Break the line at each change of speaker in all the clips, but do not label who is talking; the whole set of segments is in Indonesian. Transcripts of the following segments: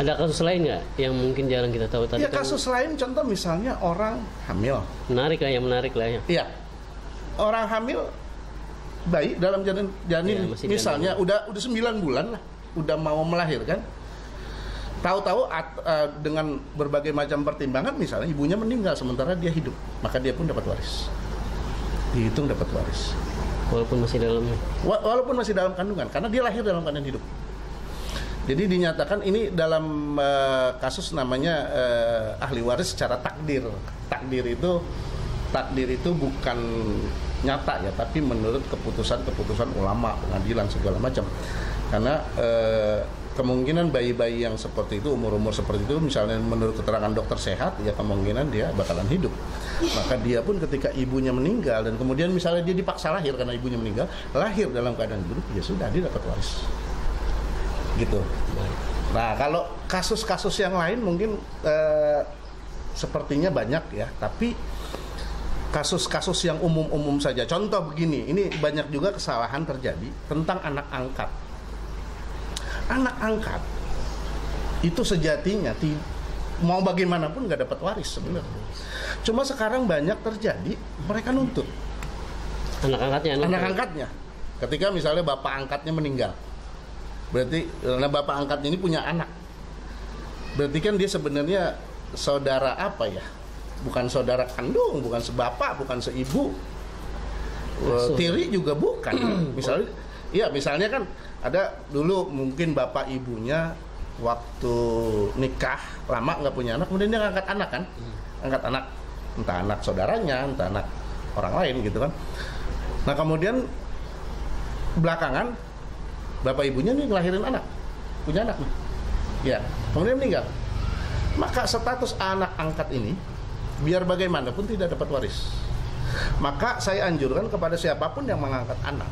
Ada kasus lain nggak yang mungkin jarang kita tahu tadi?
Ya kasus lain, contoh misalnya orang hamil.
Menarik lah ya.
Iya, orang hamil bayi dalam janin
Ya,
misalnya udah 9 bulan lah, udah mau melahirkan. Tahu-tahu dengan berbagai macam pertimbangan, misalnya ibunya meninggal sementara dia hidup, maka dia pun dapat waris. Dihitung dapat waris.
Walaupun masih dalam
kandungan, karena dia lahir dalam keadaan hidup. Jadi dinyatakan ini dalam kasus namanya ahli waris secara takdir. Takdir itu bukan nyata ya, tapi menurut keputusan ulama, pengadilan segala macam. Karena kemungkinan bayi-bayi yang seperti itu, umur-umur seperti itu, misalnya menurut keterangan dokter sehat, ya kemungkinan dia bakalan hidup. Maka dia pun ketika ibunya meninggal dan kemudian misalnya dia dipaksa lahir karena ibunya meninggal, lahir dalam keadaan hidup, ya sudah dia dapat waris. Gitu. Nah, kalau kasus-kasus yang lain mungkin sepertinya banyak ya, tapi kasus-kasus yang umum-umum saja. Contoh begini, ini banyak juga kesalahan terjadi tentang anak angkat. Anak angkat itu sejatinya mau bagaimanapun nggak dapat waris sebenarnya. Cuma sekarang banyak terjadi mereka nuntut anak angkatnya. Ketika misalnya bapak angkatnya meninggal, berarti karena bapak angkatnya ini punya anak, berarti kan dia sebenarnya saudara apa ya? Bukan saudara kandung, bukan sebapak, bukan seibu, tiri juga bukan. Misalnya kan ada dulu mungkin bapak ibunya waktu nikah lama nggak punya anak, kemudian dia ngangkat anak kan, angkat anak, entah anak saudaranya, entah anak orang lain gitu kan. Nah kemudian belakangan bapak ibunya nih ngelahirin anak, punya anak nih, ya kemudian meninggal. Maka status anak angkat ini biar bagaimanapun tidak dapat waris. Maka saya anjurkan kepada siapapun yang mengangkat anak,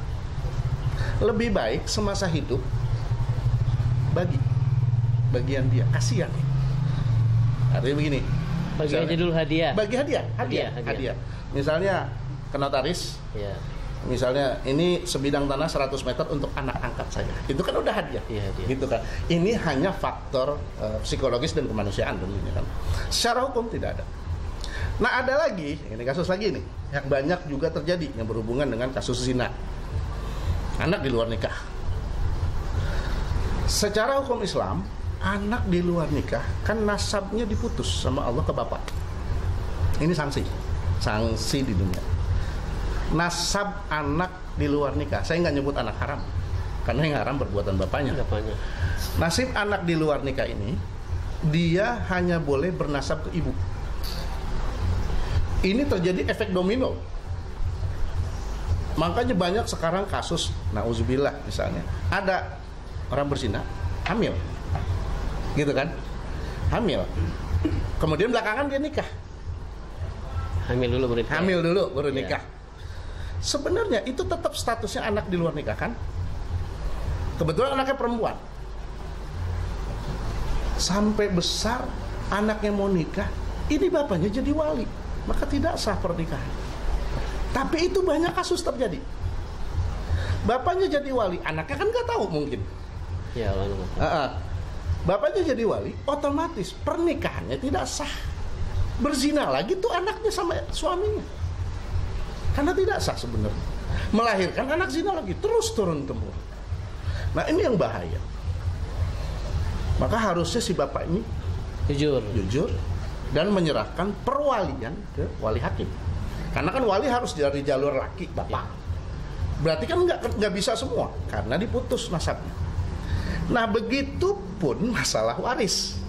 lebih baik semasa hidup bagi bagian dia, kasihan. Artinya begini,
bagi aja dulu hadiah.
Bagi hadiah. Misalnya ke notaris,
ya.
Misalnya ini sebidang tanah 100 meter untuk anak angkat saya, itu kan udah hadiah, gitu kan. Ini hanya faktor psikologis dan kemanusiaan tentunya kan. Secara hukum tidak ada. Nah ada lagi, ini kasus lagi nih yang banyak juga terjadi yang berhubungan dengan kasus zina, anak di luar nikah. Secara hukum Islam, anak di luar nikah kan nasabnya diputus sama Allah ke bapak. Ini sanksi di dunia. Nasab anak di luar nikah, saya nggak nyebut anak haram, karena yang haram perbuatan bapaknya. Nasib anak di luar nikah ini, dia hanya boleh bernasab ke ibu. Ini terjadi efek domino. Makanya banyak sekarang kasus, nauzubillah misalnya, ada orang berzina, hamil, gitu kan, hamil, kemudian belakangan dia nikah,
hamil dulu baru
nikah. Sebenarnya itu tetap statusnya anak di luar nikah kan? Kebetulan anaknya perempuan, sampai besar anaknya mau nikah, ini bapaknya jadi wali, maka tidak sah pernikahan. Tapi itu banyak kasus terjadi. Bapaknya jadi wali, anaknya kan nggak tahu mungkin.
Ya,
bapaknya jadi wali, otomatis pernikahannya tidak sah. Berzina lagi tuh anaknya sama suaminya, karena tidak sah sebenarnya. Melahirkan anak zina lagi, terus turun temurun. Nah ini yang bahaya. Maka harusnya si bapak ini jujur dan menyerahkan perwalian ke wali hakim. Karena kan wali harus dari jalur laki, bapak. Berarti kan nggak bisa semua, karena diputus nasabnya. Nah begitu pun masalah waris.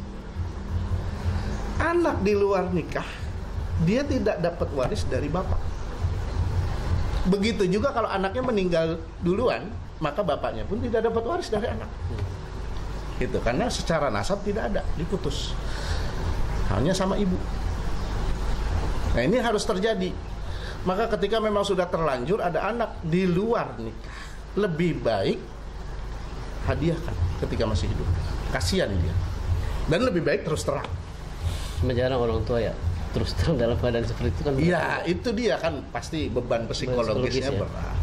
Anak di luar nikah, dia tidak dapat waris dari bapak. Begitu juga kalau anaknya meninggal duluan, maka bapaknya pun tidak dapat waris dari anak. Itu karena secara nasab tidak ada, diputus. Hanya sama ibu. Nah ini harus terjadi. Maka ketika memang sudah terlanjur ada anak di luar nikah, lebih baik hadiahkan ketika masih hidup. Kasihan dia. Dan lebih baik terus terang.
Jarang orang tua ya terus terang dalam keadaan seperti itu kan.
Iya, itu dia kan pasti beban psikologisnya berat.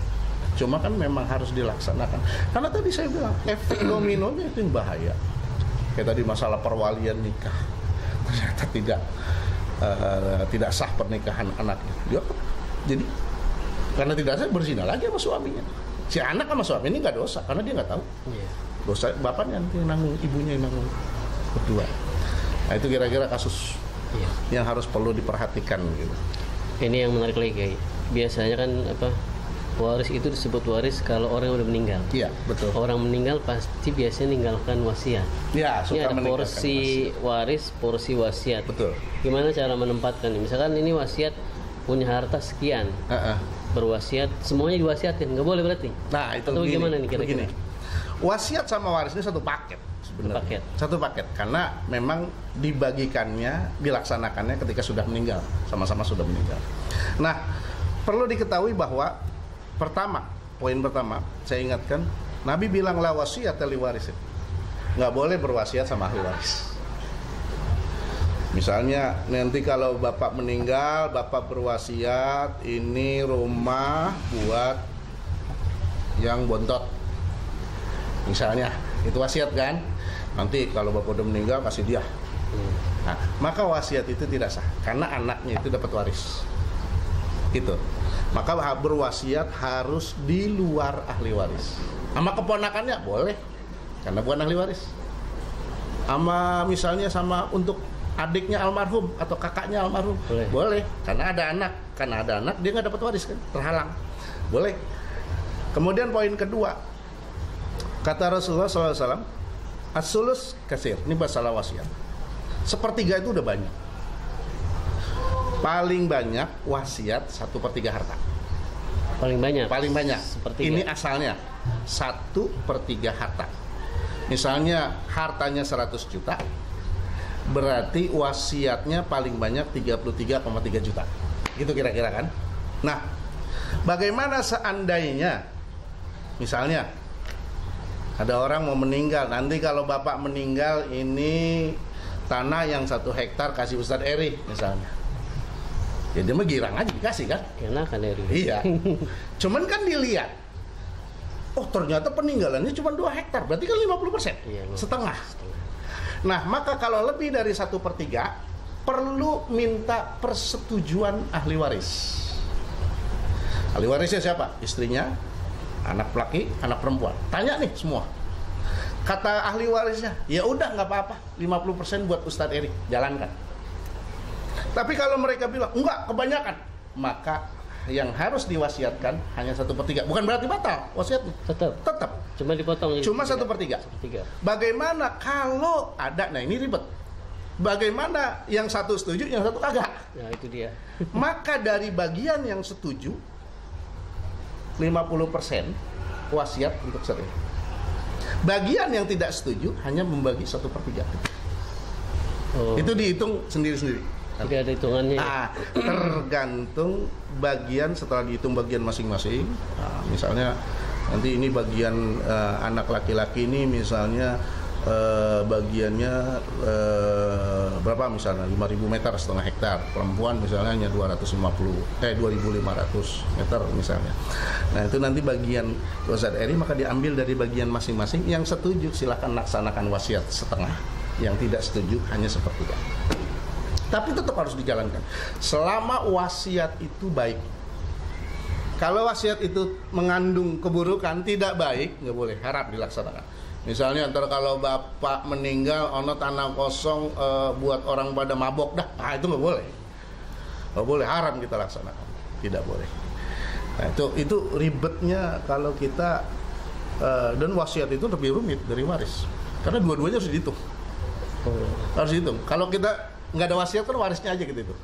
Cuma kan memang harus dilaksanakan. Karena tadi saya bilang efek dominonya itu yang bahaya. Kayak tadi masalah perwalian nikah, ternyata tidak sah pernikahan anaknya. Ya, jadi karena tidak sah berzina lagi sama suaminya. Si anak sama suami ini nggak dosa karena dia nggak tahu. Dosa bapaknya nanti yang nanggung, ibunya yang nanggung berdua. Nah itu kira-kira kasus yang harus perlu diperhatikan gitu.
Ini yang menarik lagi, Kiai. Biasanya kan waris itu disebut waris kalau orang yang udah meninggal.
Iya, betul.
Orang meninggal pasti biasanya ninggalkan wasiat.
Iya,
ini ada porsi waris, porsi wasiat.
Betul.
Gimana cara menempatkan? Misalkan ini wasiat punya harta sekian, berwasiat semuanya diwasiatin, nggak boleh berarti?
Nah itu
atau gimana nih kira-kira?
Wasiat sama waris ini satu paket sebenarnya. Satu paket karena memang dibagikannya, dilaksanakannya ketika sudah meninggal, sama-sama sudah meninggal. Nah perlu diketahui bahwa poin pertama saya ingatkan, Nabi bilang la wasiat li warisin, nggak boleh berwasiat sama ahli waris. Misalnya nanti kalau bapak meninggal, bapak berwasiat ini rumah buat yang bontot. Misalnya itu wasiat kan? Nanti kalau bapak udah meninggal kasih dia. Nah, maka wasiat itu tidak sah karena anaknya itu dapat waris. Gitu. Maka berwasiat harus di luar ahli waris. Sama keponakannya boleh karena bukan ahli waris. Misalnya untuk adiknya almarhum atau kakaknya almarhum boleh karena ada anak dia nggak dapat waris kan, terhalang, boleh. Kemudian poin kedua, kata Rasulullah SAW, as-sulus kasir, ini masalah wasiat, 1/3 itu udah banyak. Paling banyak wasiat 1/3 harta.
Paling banyak
ini asalnya 1/3 harta. Misalnya hartanya 100 juta, berarti wasiatnya paling banyak 33,3 juta. Gitu kira-kira kan? Nah, bagaimana seandainya misalnya ada orang mau meninggal, nanti kalau bapak meninggal ini tanah yang 1 hektar kasih Ustadz Eri misalnya. Ya dia mah girang aja dikasih kan?
Enakan Eri.
Iya. Cuman kan dilihat, oh ternyata peninggalannya cuma 2 hektar, berarti kan 50%.
Iya,
setengah. Nah, maka kalau lebih dari 1/3 perlu minta persetujuan ahli waris. Ahli warisnya siapa? Istrinya, anak laki, anak perempuan. Tanya nih semua. Kata ahli warisnya, ya udah nggak apa-apa, 50% buat Ustadz Eri, jalankan. Tapi kalau mereka bilang enggak, kebanyakan, maka yang harus diwasiatkan hanya 1/3. Bukan berarti batal wasiatnya. Tetap.
Cuma dipotong.
Cuma 1/3. Bagaimana kalau ada? Nah ini ribet. Bagaimana yang satu setuju, yang satu kagak?
Nah itu dia.
Maka dari bagian yang setuju 50% wasiat untuk sering. Bagian yang tidak setuju hanya membagi 1/3. Itu dihitung sendiri-sendiri.
Tidak ada hitungannya.
Nah, tergantung bagian, setelah dihitung bagian masing-masing. Nah, misalnya nanti ini bagian anak laki-laki ini misalnya bagiannya berapa misalnya 5.000 meter, setengah hektar. Perempuan misalnya hanya 2.500 meter misalnya. Nah itu nanti bagian Ustadz Eri, maka diambil dari bagian masing-masing. Yang setuju silakan laksanakan wasiat setengah, yang tidak setuju hanya 1/3. Tapi tetap harus dijalankan selama wasiat itu baik. Kalau wasiat itu mengandung keburukan, tidak baik, nggak boleh, haram dilaksanakan. Misalnya ntar kalau bapak meninggal, ono tanah kosong buat orang pada mabok dah, nah itu nggak boleh, haram kita laksanakan, tidak boleh. Nah itu ribetnya kalau kita dan wasiat itu lebih rumit dari waris, karena dua-duanya harus dihitung. Harus dihitung. Kalau kita nggak ada wasiat kan warisnya aja gitu itu.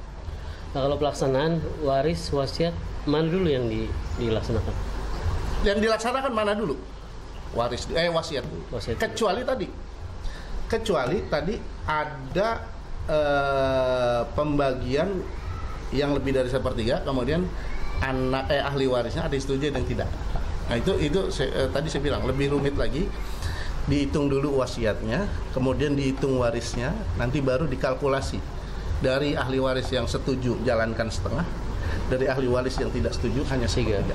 Nah kalau pelaksanaan waris wasiat mana dulu yang dilaksanakan?
Yang dilaksanakan mana dulu? Wasiat dulu. Kecuali tadi ada pembagian yang lebih dari 1/3, kemudian ahli warisnya ada yang setuju dan tidak. Nah itu tadi saya bilang lebih rumit lagi. Dihitung dulu wasiatnya, kemudian dihitung warisnya, nanti baru dikalkulasi dari ahli waris yang setuju jalankan setengah, dari ahli waris yang tidak setuju hanya 1/3.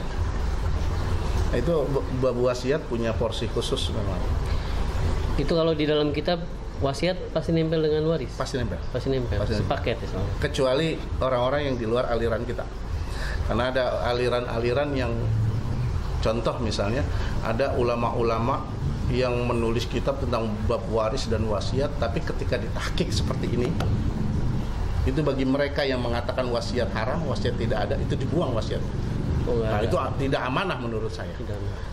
Nah, itu bab wasiat punya porsi khusus memang.
Itu kalau di dalam kitab wasiat pasti nempel dengan waris.
Pasti nempel.
Pasti nempel. Sepaket ya soalnya.
Kecuali orang-orang yang di luar aliran kita. Karena ada aliran-aliran yang, contoh misalnya, ada ulama-ulama yang menulis kitab tentang bab waris dan wasiat, tapi ketika ditahqiq seperti ini, itu bagi mereka yang mengatakan wasiat haram, wasiat tidak ada, itu dibuang wasiat. Nah, itu tidak amanah menurut saya.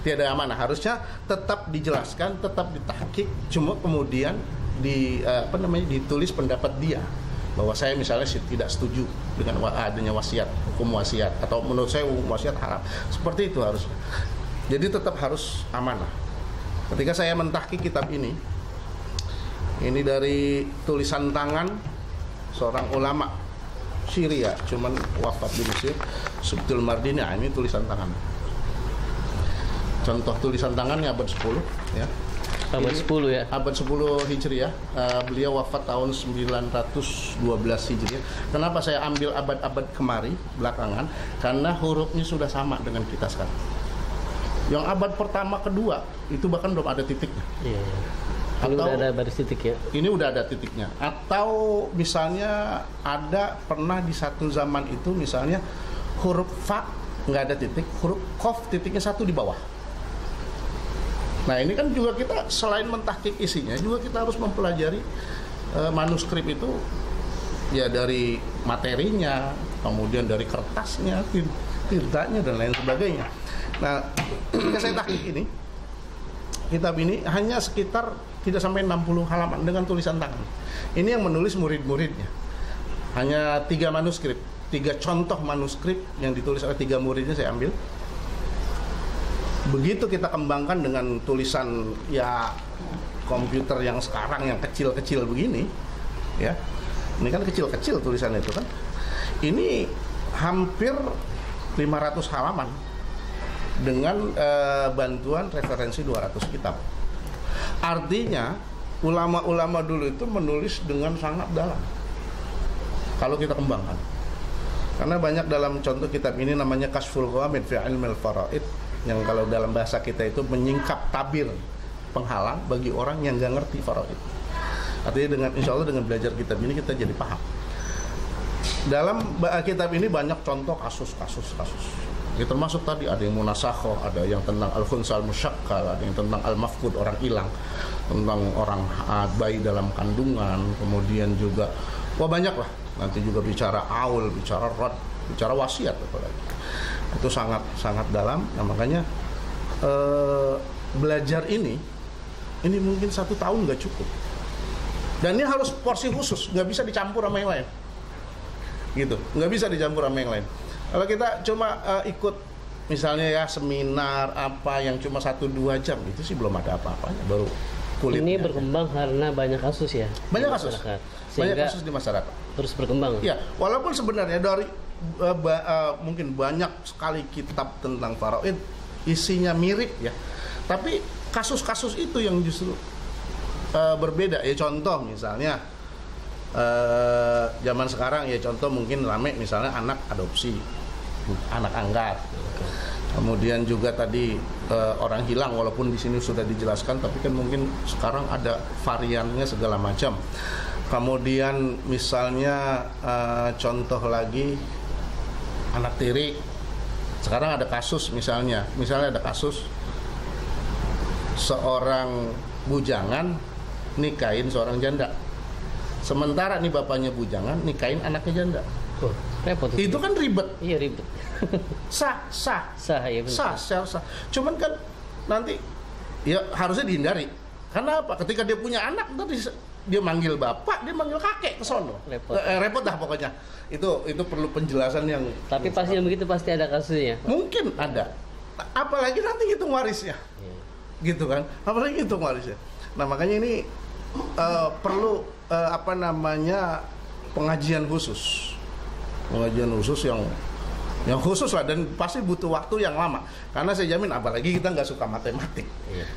Tidak amanah. Harusnya tetap dijelaskan, tetap ditahqiq, cuma kemudian ditulis pendapat dia bahwa saya misalnya tidak setuju dengan adanya wasiat, hukum wasiat, atau menurut saya hukum wasiat haram. Seperti itu harusnya. Jadi tetap harus amanah. Ketika saya mentahqiq kitab ini dari tulisan tangan seorang ulama Syria, cuman wafat di Mesir, Subtul Mardini. Ini tulisan tangan. Contoh tulisan tangannya abad 10 ya.
Abad 10 ya.
Abad 10 Hijriah. Beliau wafat tahun 912 Hijriah. Kenapa saya ambil abad-abad kemari belakangan? Karena hurufnya sudah sama dengan kita sekarang. Yang abad pertama, kedua itu bahkan belum ada titiknya.
Iya. Ini udah ada baris titik ya. Ini
udah ada titiknya. Atau misalnya ada pernah di satu zaman itu misalnya huruf fa nggak ada titik, huruf qaf titiknya satu di bawah. Nah ini kan juga kita selain mentahqiq isinya juga kita harus mempelajari manuskrip itu ya, dari materinya, kemudian dari kertasnya, tintanya dan lain sebagainya. Nah ketika saya tahqiq ini, kitab ini hanya sekitar tidak sampai 60 halaman dengan tulisan tangan. Ini yang menulis murid-muridnya. Hanya 3 manuskrip, 3 contoh manuskrip yang ditulis oleh 3 muridnya saya ambil. Begitu kita kembangkan dengan tulisan ya komputer yang sekarang yang kecil-kecil begini, ya. Ini kan kecil-kecil tulisannya itu kan. Ini hampir 500 halaman dengan bantuan referensi 200 kitab. Artinya ulama-ulama dulu itu menulis dengan sangat dalam kalau kita kembangkan. Karena banyak dalam contoh kitab ini namanya Kashful Ghamid fi Ilmil Faraid, yang kalau dalam bahasa kita itu menyingkap tabir penghalang bagi orang yang nggak ngerti faraid. Artinya dengan insya Allah dengan belajar kitab ini kita jadi paham. Dalam kitab ini banyak contoh kasus. Ya, termasuk tadi ada yang munasakhoh, ada yang tentang al-khunsa al-musyakkal, ada yang tentang al-mafqud, orang hilang, tentang orang bayi dalam kandungan, kemudian juga banyak lah. Nanti juga bicara aul, bicara rad, bicara wasiat apalagi. Itu sangat dalam. Nah, makanya belajar ini mungkin 1 tahun nggak cukup. Dan ini harus porsi khusus, nggak bisa dicampur sama yang lain. Gitu, nggak bisa dicampur sama yang lain. Kalau kita cuma ikut misalnya ya seminar apa yang cuma 1-2 jam, itu sih belum ada apa-apanya, baru kulitnya.
Ini berkembang karena banyak kasus ya.
Banyak kasus. Banyak kasus di masyarakat.
Terus berkembang.
Ya, walaupun sebenarnya dari mungkin banyak sekali kitab tentang faraid isinya mirip ya. Tapi kasus-kasus itu yang justru berbeda. Ya contoh misalnya zaman sekarang ya contoh mungkin rame misalnya anak adopsi, anak angkat. Kemudian juga tadi orang hilang, walaupun di sini sudah dijelaskan, tapi kan mungkin sekarang ada variannya segala macam. Kemudian misalnya contoh lagi anak tiri. Sekarang ada kasus misalnya ada kasus seorang bujangan nikahin seorang janda. Sementara nih bapaknya bujangan nikahin anaknya janda.
Repot
itu kan ribet.
Iya ribet.
Sah
ya benar.
Sah. Cuman kan nanti ya harusnya dihindari. Karena apa? Ketika dia punya anak nanti dia manggil bapak, dia manggil kakek ke sono. Repot dah pokoknya. Itu perlu penjelasan yang.
Tapi pasti yang begitu pasti ada kasusnya.
Mungkin ada. Apalagi nanti hitung warisnya. Gitu kan? Apalagi hitung warisnya. Nah, makanya ini perlu pengajian khusus. Pengajian khusus yang khusus lah, dan pasti butuh waktu yang lama. Karena saya jamin, apalagi kita nggak suka matematik,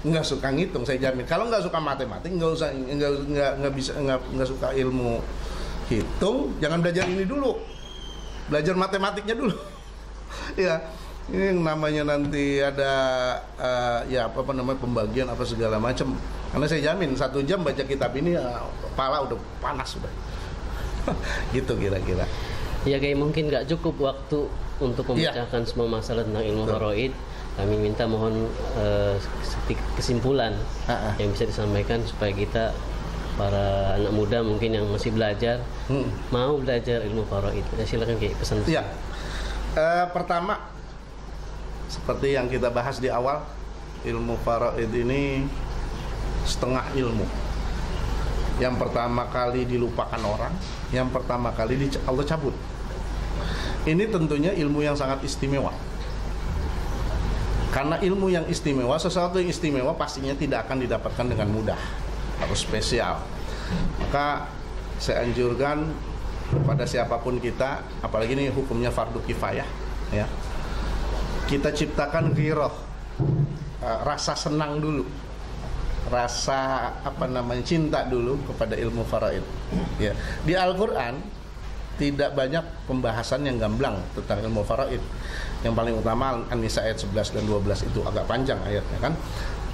nggak suka ngitung, saya jamin. Kalau nggak suka matematik, nggak suka ilmu hitung, jangan belajar ini dulu, belajar matematiknya dulu. Ya, ini yang namanya nanti ada pembagian apa segala macam. Karena saya jamin 1 jam baca kitab ini kepala udah panas sudah. Gitu kira-kira.
Ya kayak mungkin nggak cukup waktu untuk memecahkan semua masalah tentang ilmu faraid. Kami minta mohon sedikit kesimpulan yang bisa disampaikan supaya kita para anak muda mungkin yang masih belajar mau belajar ilmu faraid. Silakan kayak pesan.
Ya. Pertama seperti yang kita bahas di awal, ilmu faraid ini setengah ilmu. Yang pertama kali dilupakan orang, yang pertama kali Allah cabut. Ini tentunya ilmu yang sangat istimewa. Karena ilmu yang istimewa, sesuatu yang istimewa pastinya tidak akan didapatkan dengan mudah, harus spesial. Maka saya anjurkan kepada siapapun kita, apalagi ini hukumnya fardu kifayah, ya, kita ciptakan ghirah, rasa senang dulu, rasa cinta dulu kepada ilmu faraid. Ya. Di Al-Quran tidak banyak pembahasan yang gamblang tentang ilmu faraid. Yang paling utama An-Nisa ayat 11 dan 12 itu agak panjang ayatnya kan.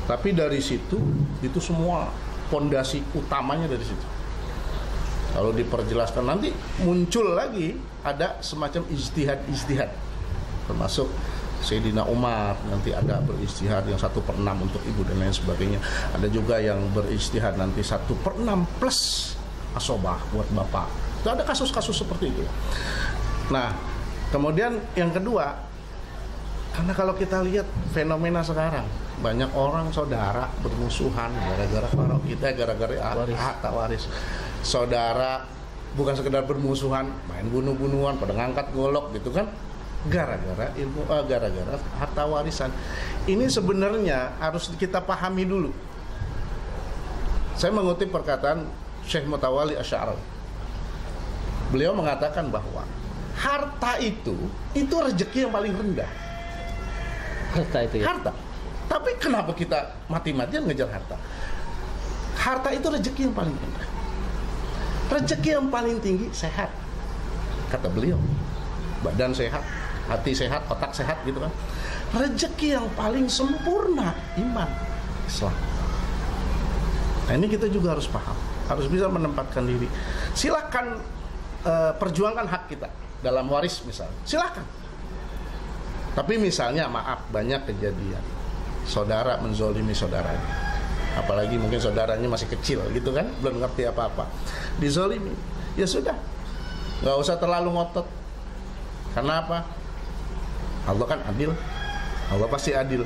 Tapi dari situ itu semua pondasi utamanya dari situ. Kalau diperjelaskan nanti muncul lagi ada semacam ijtihad. Termasuk Sayyidina Umar nanti ada berijtihad yang 1/6 untuk ibu dan lain sebagainya. Ada juga yang berijtihad nanti 1/6 plus asobah buat bapak. Itu ada kasus-kasus seperti itu. Nah, kemudian yang kedua, karena kalau kita lihat fenomena sekarang, banyak orang saudara bermusuhan gara-gara faraid, gara-gara harta waris. Saudara bukan sekedar bermusuhan, main bunuh-bunuhan, pada ngangkat golok gitu kan, gara-gara gara-gara harta warisan. Ini sebenarnya harus kita pahami dulu. Saya mengutip perkataan Syekh Mutawalli Asy'ari. Beliau mengatakan bahwa harta itu rezeki yang paling rendah.
Harta itu ya?
Harta. Tapi kenapa kita mati-matian ngejar harta? Harta itu rezeki yang paling rendah. Rezeki yang paling tinggi sehat. Kata beliau. Badan sehat, hati sehat, otak sehat gitu kan. Rezeki yang paling sempurna iman, Islam. Nah, ini kita juga harus paham, harus bisa menempatkan diri. Silakan perjuangkan hak kita dalam waris misalnya. Silakan. Tapi misalnya maaf, banyak kejadian saudara menzolimi saudaranya, apalagi mungkin saudaranya masih kecil gitu kan, belum ngerti apa-apa, dizolimi, ya sudah, nggak usah terlalu ngotot. Karena apa? Allah kan adil, Allah pasti adil.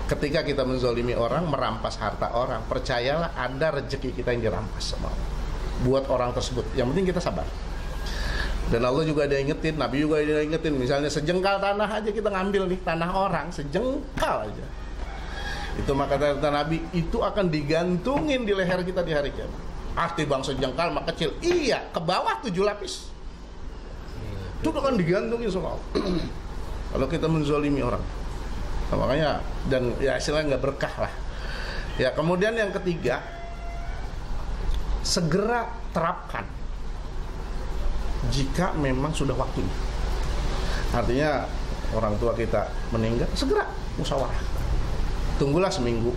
Ketika kita menzolimi orang, merampas harta orang, percayalah ada rezeki kita yang dirampas sama Allah buat orang tersebut. Yang penting kita sabar. Dan Allah juga ada ingetin, Nabi juga ada ingetin, misalnya sejengkal tanah aja kita ngambil nih, tanah orang sejengkal aja. Itu maka kata Nabi, itu akan digantungin di leher kita di hari kiamat. Arti bang sejengkal mah kecil. Iya, ke bawah 7 lapis. Itu akan digantungin sama Allah. Kalau kita menzolimi orang. Nah, makanya, dan ya istilahnya nggak berkah lah. Ya, kemudian yang ketiga, segera terapkan jika memang sudah waktunya. Artinya orang tua kita meninggal, segera musyawarah. Tunggulah seminggu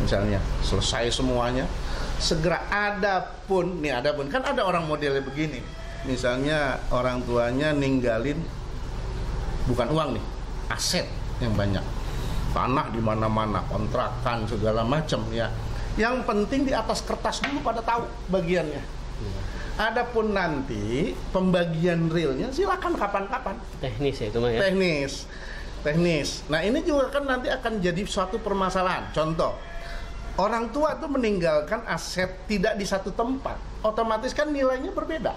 misalnya, selesai semuanya, segera. Adapun kan ada orang modelnya begini, misalnya orang tuanya ninggalin bukan uang nih, aset yang banyak, tanah di mana-mana, kontrakan segala macam ya. Yang penting di atas kertas dulu pada tahu bagiannya. Adapun nanti pembagian realnya silakan kapan-kapan.
Teknis ya itu mah ya.
Teknis. Nah, ini juga kan nanti akan jadi suatu permasalahan. Contoh, orang tua tuh meninggalkan aset tidak di satu tempat, otomatis kan nilainya berbeda.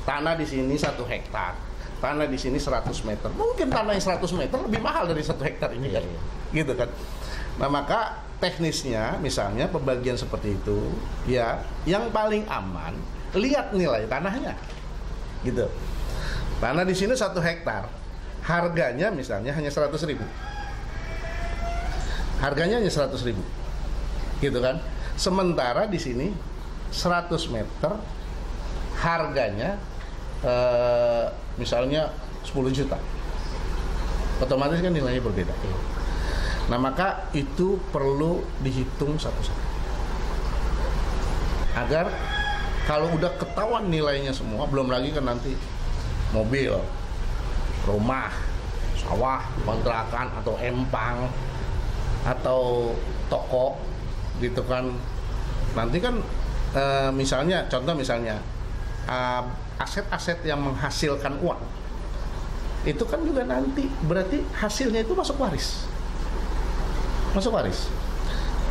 Tanah di sini 1 hektar, tanah di sini 100 meter. Mungkin tanah yang 100 meter lebih mahal dari 1 hektar ini kan. Gitu kan. Nah, maka teknisnya misalnya pembagian seperti itu ya, yang paling aman lihat nilai tanahnya gitu. Tanah di sini 1 hektar, harganya misalnya hanya 100.000, harganya hanya 100.000 gitu kan. Sementara di sini 100 meter harganya misalnya 10 juta, otomatis kan nilainya berbeda. Nah, maka itu perlu dihitung satu-satu. Agar kalau udah ketahuan nilainya semua, belum lagi kan nanti mobil, rumah, sawah, kontrakan atau empang atau toko gitu kan. Nanti kan misalnya aset-aset yang menghasilkan uang itu kan juga nanti berarti hasilnya itu masuk waris.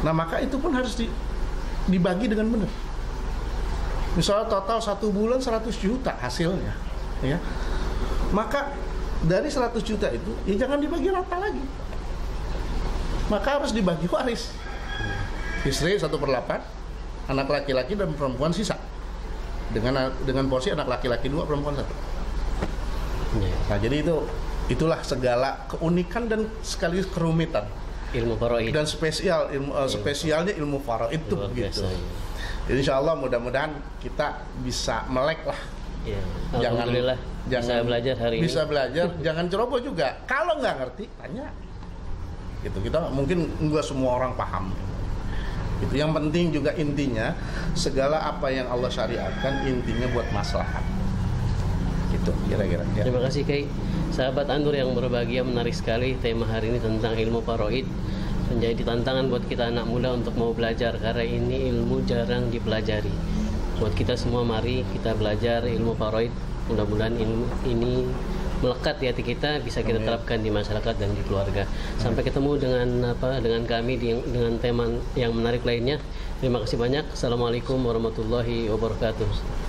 Nah, maka itu pun harus dibagi dengan benar. Misalnya total 1 bulan 100 juta hasilnya, ya. Maka dari 100 juta itu ya jangan dibagi rata lagi. Maka harus dibagi waris. Istri 1/8, anak laki-laki dan perempuan sisa. Dengan porsi anak laki-laki 2, perempuan 1. Nah, jadi itulah segala keunikan dan sekaligus kerumitan
ilmu faraid
dan spesialnya ilmu faraid itu begitu. Jadi insyaallah mudah-mudahan kita bisa melek lah.
Ya, alhamdulillah bisa belajar hari ini.
Bisa belajar, jangan ceroboh juga. Kalau nggak ngerti, tanya. Gitu, kita mungkin nggak semua orang paham. Itu yang penting juga intinya segala apa yang Allah syariatkan intinya buat maslahat. Gitu kira-kira. Ya.
Terima kasih Kiai. Sahabat An-Nur yang berbahagia, menarik sekali tema hari ini tentang ilmu faraid. Menjadi tantangan buat kita anak muda untuk mau belajar karena ini ilmu jarang dipelajari. Buat kita semua mari kita belajar ilmu faraid. Mudah-mudahan ilmu ini melekat di hati kita, bisa kita terapkan di masyarakat dan di keluarga. Sampai ketemu dengan kami dengan tema yang menarik lainnya. Terima kasih banyak. Assalamualaikum warahmatullahi wabarakatuh.